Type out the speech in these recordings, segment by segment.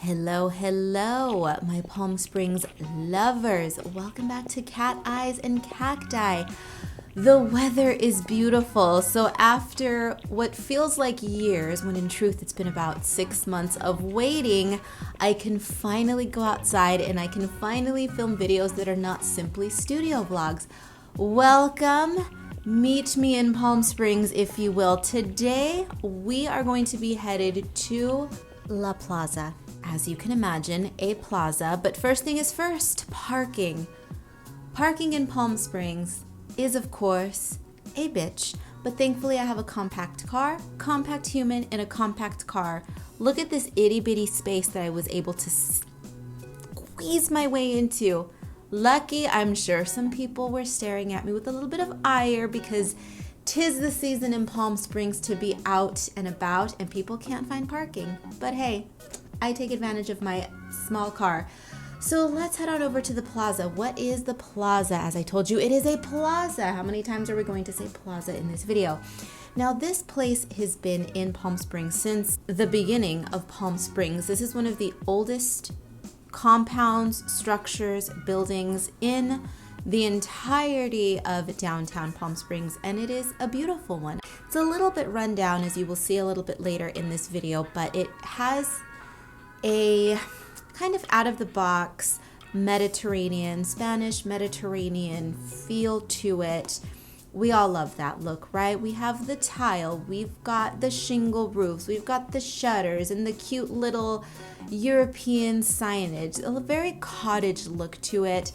Hello, hello, my Palm Springs lovers. Welcome back to Cat Eyes and Cacti. The weather is beautiful. So after what feels like years, when in truth it's been about 6 months of waiting, I can finally go outside and I can finally film videos that are not simply studio vlogs. Welcome. Meet me in Palm Springs, if you will. Today, we are going to be headed to La Plaza. As you can imagine, a plaza. But first thing is first, parking. Parking in Palm Springs is, of course, a bitch. But thankfully, I have a compact car, compact human in a compact car. Look at this itty bitty space that I was able to squeeze my way into. Lucky, I'm sure some people were staring at me with a little bit of ire because 'tis the season in Palm Springs to be out and about and people can't find parking. But hey, I take advantage of my small car. So let's head on over to the plaza. What is the plaza? As I told you, it is a plaza. How many times are we going to say plaza in this video? Now, this place has been in Palm Springs since the beginning of Palm Springs. This is one of the oldest compounds, structures, buildings in the entirety of downtown Palm Springs, and it is a beautiful one. It's a little bit run down, as you will see a little bit later in this video, but it has a kind of out-of-the-box Mediterranean, Spanish Mediterranean feel to it. We all love that look, right? We have the tile, we've got the shingle roofs, we've got the shutters and the cute little European signage, a very cottage look to it.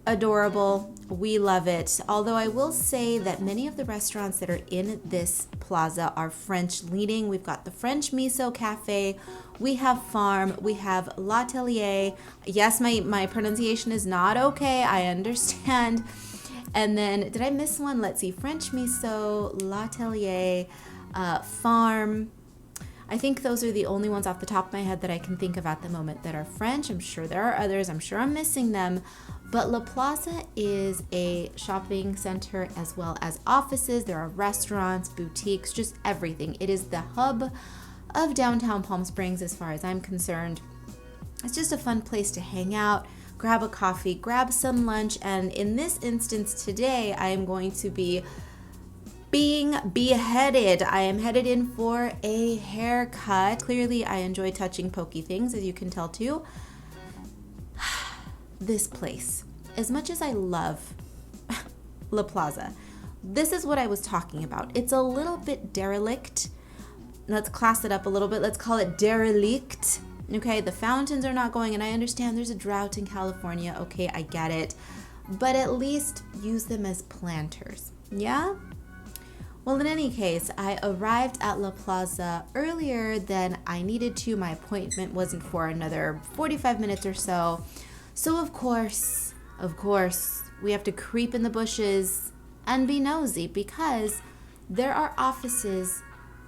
Adorable. We love it. Although I will say that many of the restaurants that are in this plaza are French leaning. We've got the French Miso Cafe, we have Farm, we have L'Atelier. Yes, my pronunciation is not okay, I understand. And then, did I miss one? Let's see, French Miso, L'Atelier, Farm. I think those are the only ones off the top of my head that I can think of at the moment that are French. I'm sure there are others. I'm sure I'm missing them. But La Plaza is a shopping center as well as offices. There are restaurants, boutiques, just everything. It is the hub of downtown Palm Springs as far as I'm concerned. It's just a fun place to hang out, grab a coffee, grab some lunch. And in this instance today, I am going to be being beheaded. I am headed in for a haircut. Clearly, I enjoy touching pokey things, as you can tell too. This place, as much as I love La Plaza, this is what I was talking about. It's a little bit derelict. Let's class it up a little bit. Let's call it derelict. Okay, the fountains are not going, and I understand there's a drought in California. Okay, I get it. But at least use them as planters. Yeah? Well, in any case, I arrived at La Plaza earlier than I needed to. My appointment wasn't for another 45 minutes or so. So of course, we have to creep in the bushes and be nosy because there are offices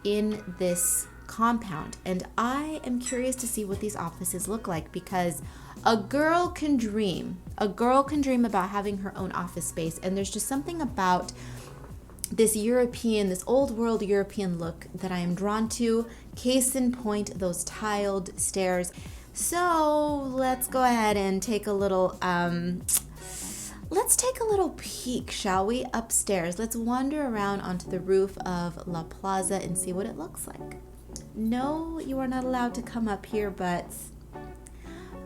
in this compound. And I am curious to see what these offices look like because a girl can dream. A girl can dream about having her own office space. And there's just something about this European, this old world European look that I am drawn to. Case in point, those tiled stairs. So let's go ahead and take a little, peek, shall we? Upstairs. Let's wander around onto the roof of La Plaza and see what it looks like. No, you are not allowed to come up here, but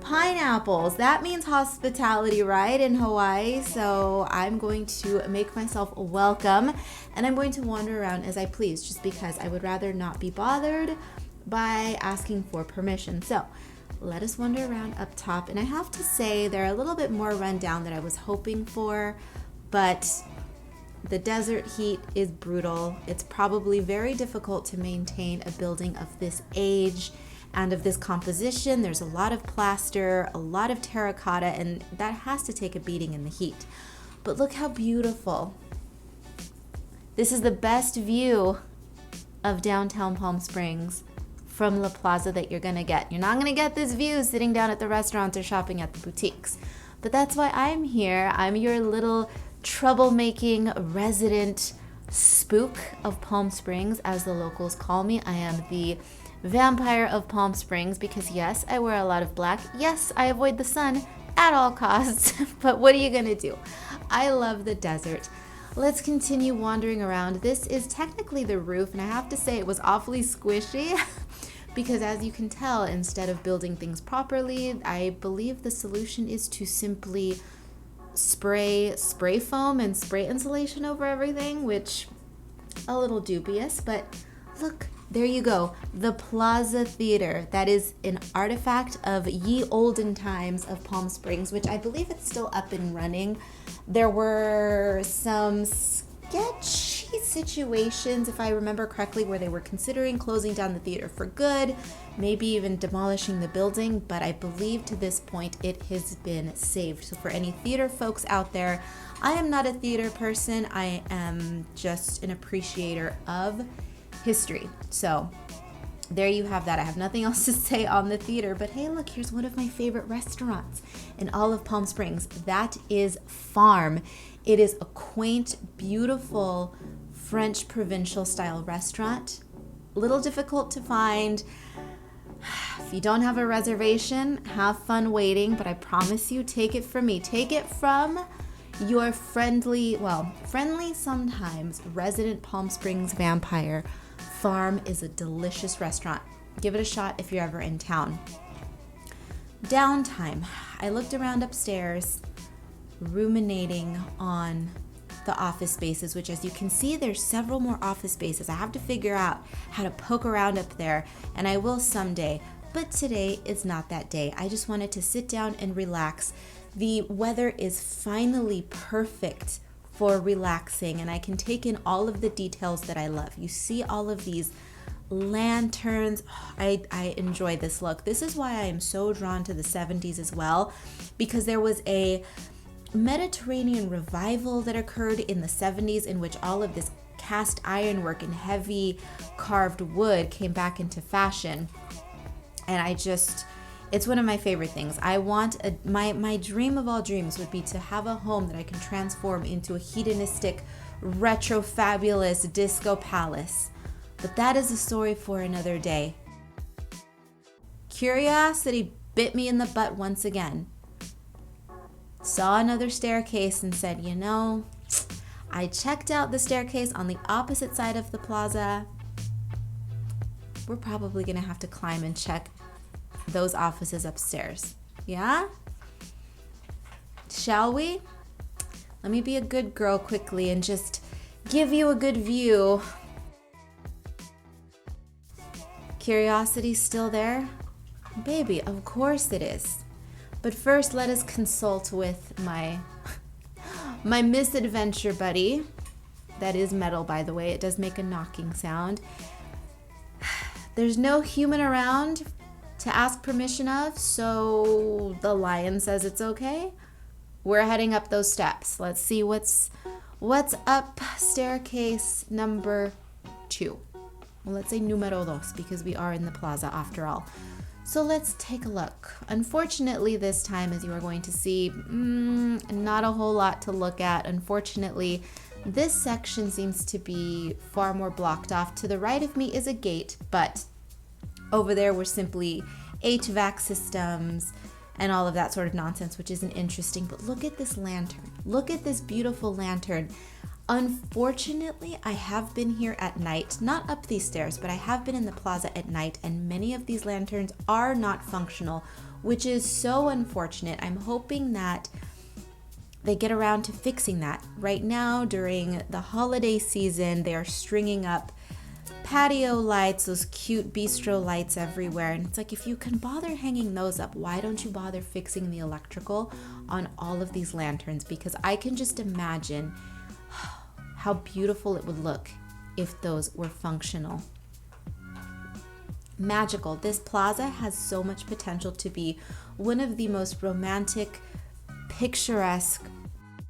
pineapples. That means hospitality, right, in Hawaii? So I'm going to make myself welcome and I'm going to wander around as I please just because I would rather not be bothered by asking for permission. So let us wander around up top. And I have to say they're a little bit more run down than I was hoping for, but the desert heat is brutal. It's probably very difficult to maintain a building of this age and of this composition. There's a lot of plaster, a lot of terracotta, and that has to take a beating in the heat. But look how beautiful. This is the best view of downtown Palm Springs from La Plaza that you're gonna get. You're not gonna get this view sitting down at the restaurants or shopping at the boutiques. But that's why I'm here. I'm your little troublemaking resident spook of Palm Springs, as the locals call me. I am the vampire of Palm Springs, because yes, I wear a lot of black. Yes, I avoid the sun at all costs, but what are you gonna do? I love the desert. Let's continue wandering around. This is technically the roof, and I have to say it was awfully squishy because as you can tell, instead of building things properly, I believe the solution is to simply spray foam and spray insulation over everything, which a little dubious, but look, there you go. The Plaza Theater. That is an artifact of ye olden times of Palm Springs, which I believe it's still up and running. There were some sketchy situations, if I remember correctly, where they were considering closing down the theater for good, maybe even demolishing the building, but I believe to this point it has been saved. So for any theater folks out there, I am not a theater person. I am just an appreciator of history. So there you have that. I have nothing else to say on the theater, but hey, look, here's one of my favorite restaurants in all of Palm Springs. That is Farm. It is a quaint, beautiful French provincial style restaurant. A little difficult to find. If you don't have a reservation, have fun waiting, but I promise you, take it from me. Take it from your friendly sometimes, resident Palm Springs vampire. Farm is a delicious restaurant. Give it a shot if you're ever in town. Downtime. I looked around upstairs, ruminating on the office spaces, which as you can see, there's several more office spaces. I have to figure out how to poke around up there, and I will someday. But today is not that day. I just wanted to sit down and relax. The weather is finally perfect for relaxing, and I can take in all of the details that I love. You see all of these lanterns. I enjoy this look. This is why I am so drawn to the 70s as well, because there was a Mediterranean revival that occurred in the 70s in which all of this cast iron work and heavy carved wood came back into fashion. And it's one of my favorite things. I want my dream of all dreams would be to have a home that I can transform into a hedonistic, retro, fabulous disco palace. But that is a story for another day. Curiosity bit me in the butt once again. Saw another staircase and said, I checked out the staircase on the opposite side of the plaza. We're probably gonna have to climb and check those offices upstairs. Yeah? Shall we? Let me be a good girl quickly and just give you a good view. Curiosity still there? Baby, of course it is. But first, let us consult with my misadventure buddy. That is metal, by the way. It does make a knocking sound. There's no human around to ask permission of, so the lion says it's okay. We're heading up those steps. Let's see what's up staircase number 2. Well, let's say numero dos, because we are in the plaza after all. So let's take a look. Unfortunately, this time, as you are going to see, not a whole lot to look at. Unfortunately, this section seems to be far more blocked off. To the right of me is a gate, but over there were simply HVAC systems and all of that sort of nonsense, which isn't interesting. But look at this lantern. Look at this beautiful lantern. Unfortunately, I have been here at night, not up these stairs, but I have been in the plaza at night, and many of these lanterns are not functional, which is so unfortunate. I'm hoping that they get around to fixing that. Right now, during the holiday season, they are stringing up patio lights, those cute bistro lights everywhere. And it's like, if you can bother hanging those up, why don't you bother fixing the electrical on all of these lanterns? Because I can just imagine how beautiful it would look if those were functional. Magical. This plaza has so much potential to be one of the most romantic, picturesque,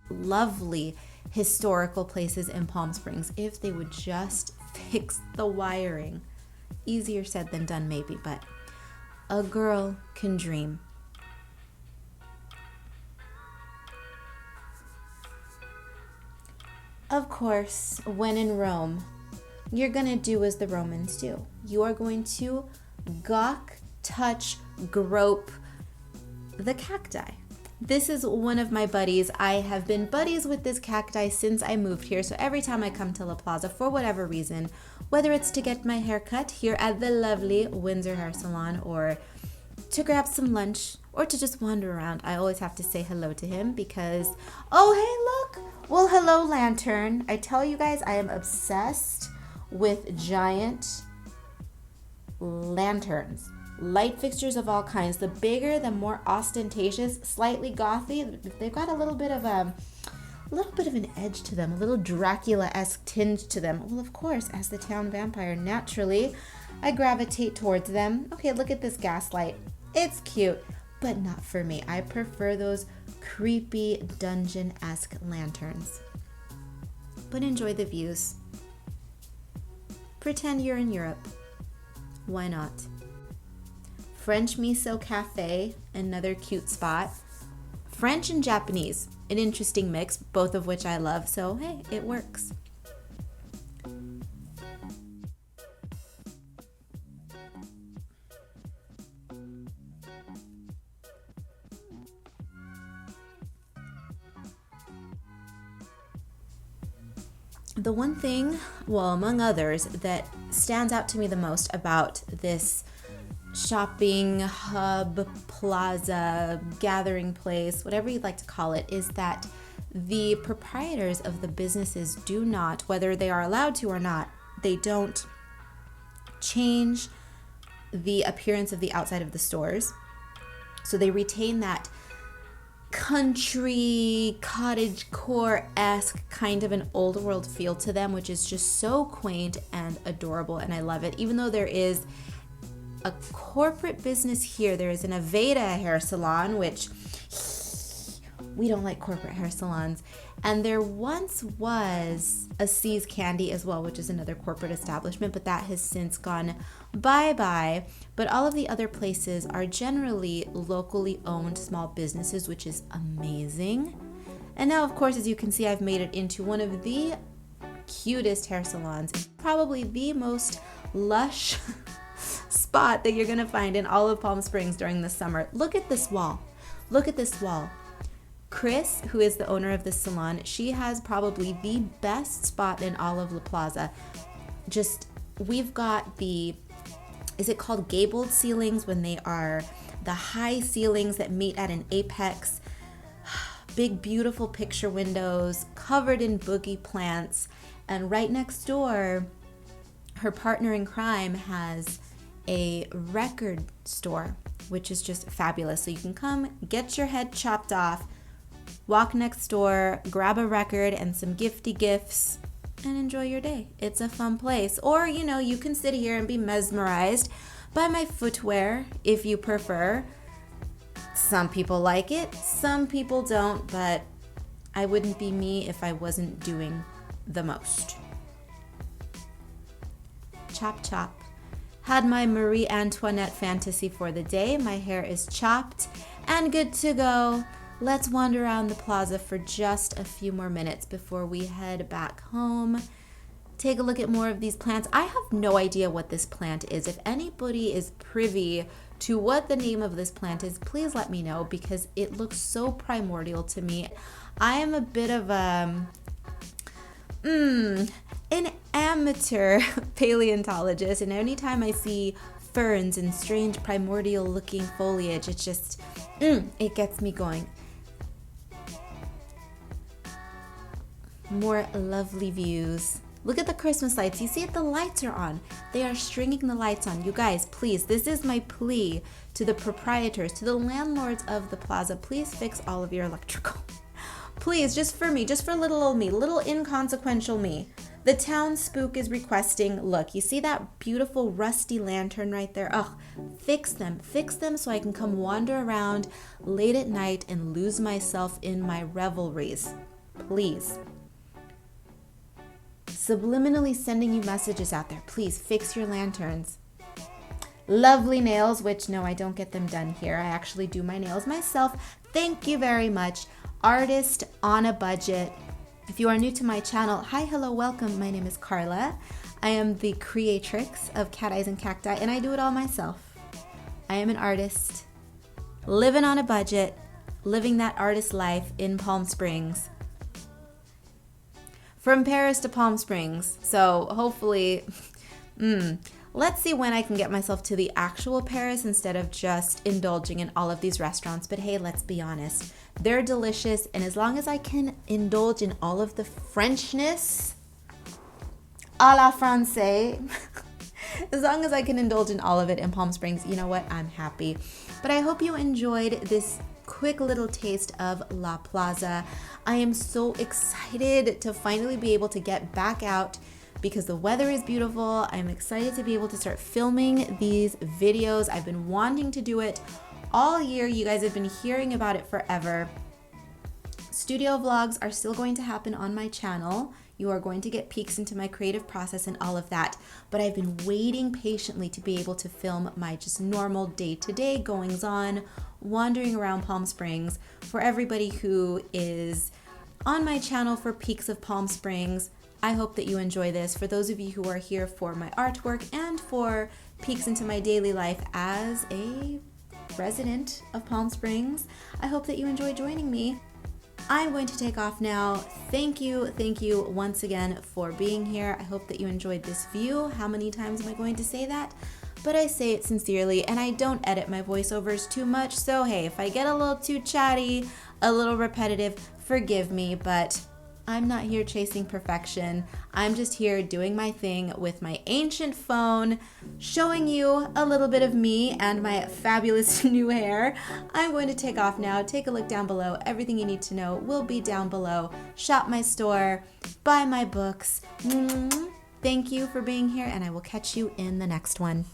lovely, historical places in Palm Springs if they would just fix the wiring. Easier said than done, maybe, but a girl can dream. Of course, when in Rome, you're gonna do as the Romans do. You are going to gawk, touch, grope the cacti. This is one of my buddies. I have been buddies with this cacti since I moved here. So every time I come to La Plaza, for whatever reason, whether it's to get my hair cut here at the lovely Windsor Hair Salon, or to grab some lunch, or to just wander around, I always have to say hello to him because, oh, hey, look. Well, hello, lantern. I tell you guys, I am obsessed with giant lanterns. Light fixtures of all kinds. The bigger, the more ostentatious, slightly gothy. They've got a little bit of an edge to them, a little Dracula-esque tinge to them. Well, of course, as the town vampire, naturally, I gravitate towards them. Okay, look at this gaslight. It's cute, but not for me. I prefer those creepy dungeon-esque lanterns. But enjoy the views. Pretend you're in Europe. Why not? French Miso Cafe, another cute spot. French and Japanese, an interesting mix, both of which I love, so hey, it works. The one thing, well, among others, that stands out to me the most about this shopping hub, plaza, gathering place, whatever you'd like to call it, is that the proprietors of the businesses do not, whether they are allowed to or not, they don't change the appearance of the outside of the stores. So they retain that country, cottagecore-esque kind of an old world feel to them, which is just so quaint and adorable, and I love it. Even though there is a corporate business here, there is an Aveda hair salon, which we don't like corporate hair salons, and there once was a C's Candy as well, which is another corporate establishment, but that has since gone bye-bye. But all of the other places are generally locally owned small businesses, which is amazing. And now, of course, as you can see, I've made it into one of the cutest hair salons, probably the most lush spot that you're gonna find in all of Palm Springs during the summer. Look at this wall. Look at this wall. Chris, who is the owner of this salon, she has probably the best spot in all of La Plaza. Just, we've got the, is it called gabled ceilings, when they are the high ceilings that meet at an apex? Big, beautiful picture windows covered in boogie plants. And right next door, her partner in crime has a record store, which is just fabulous. So you can come, get your head chopped off, walk next door, grab a record and some gifty gifts, and enjoy your day. It's a fun place. Or, you know, you can sit here and be mesmerized by my footwear if you prefer. Some people like it, some people don't, but I wouldn't be me if I wasn't doing the most. Chop, chop. Had my Marie Antoinette fantasy for the day. My hair is chopped and good to go. Let's wander around the plaza for just a few more minutes before we head back home. Take a look at more of these plants. I have no idea what this plant is. If anybody is privy to what the name of this plant is, please let me know, because it looks so primordial to me. I am a bit of an amateur paleontologist, and anytime I see ferns and strange primordial looking foliage, it just, it gets me going. More lovely views. Look at the Christmas lights. You see it? The lights are on. They are stringing the lights on. You guys, please, this is my plea to the proprietors, to the landlords of the plaza. Please fix all of your electrical. Please, just for me, just for little old me, little inconsequential me. The town spook is requesting, look, you see that beautiful rusty lantern right there? Oh, fix them so I can come wander around late at night and lose myself in my revelries. Please. Subliminally sending you messages out there. Please fix your lanterns. Lovely nails, which no, I don't get them done here. I actually do my nails myself. Thank you very much. Artist on a budget. If you are new to my channel, hi, hello, welcome. My name is Karla. I am the creatrix of Cat Eyes and Cacti, and I do it all myself. I am an artist, living on a budget, living that artist life in Palm Springs. From Paris to Palm Springs. So hopefully, let's see when I can get myself to the actual Paris instead of just indulging in all of these restaurants. But hey, let's be honest. They're delicious, and as long as I can indulge in all of the Frenchness, a la Francais, as long as I can indulge in all of it in Palm Springs, you know what? I'm happy. But I hope you enjoyed this quick little taste of La Plaza. I am so excited to finally be able to get back out because the weather is beautiful. I'm excited to be able to start filming these videos. I've been wanting to do it all year. You guys have been hearing about it forever. Studio vlogs are still going to happen on my channel. You are going to get peeks into my creative process and all of that. But I've been waiting patiently to be able to film my just normal day-to-day goings-on, wandering around Palm Springs. For everybody who is on my channel for peeks of Palm Springs, I hope that you enjoy this. For those of you who are here for my artwork and for peeks into my daily life as a resident of Palm Springs, I hope that you enjoy joining me. I'm going to take off now. Thank you once again for being here. I hope that you enjoyed this view. How many times am I going to say that? But I say it sincerely, and I don't edit my voiceovers too much, so hey, if I get a little too chatty, a little repetitive, forgive me, but I'm not here chasing perfection. I'm just here doing my thing with my ancient phone, showing you a little bit of me and my fabulous new hair. I'm going to take off now. Take a look down below. Everything you need to know will be down below. Shop my store, buy my books. Thank you for being here, and I will catch you in the next one.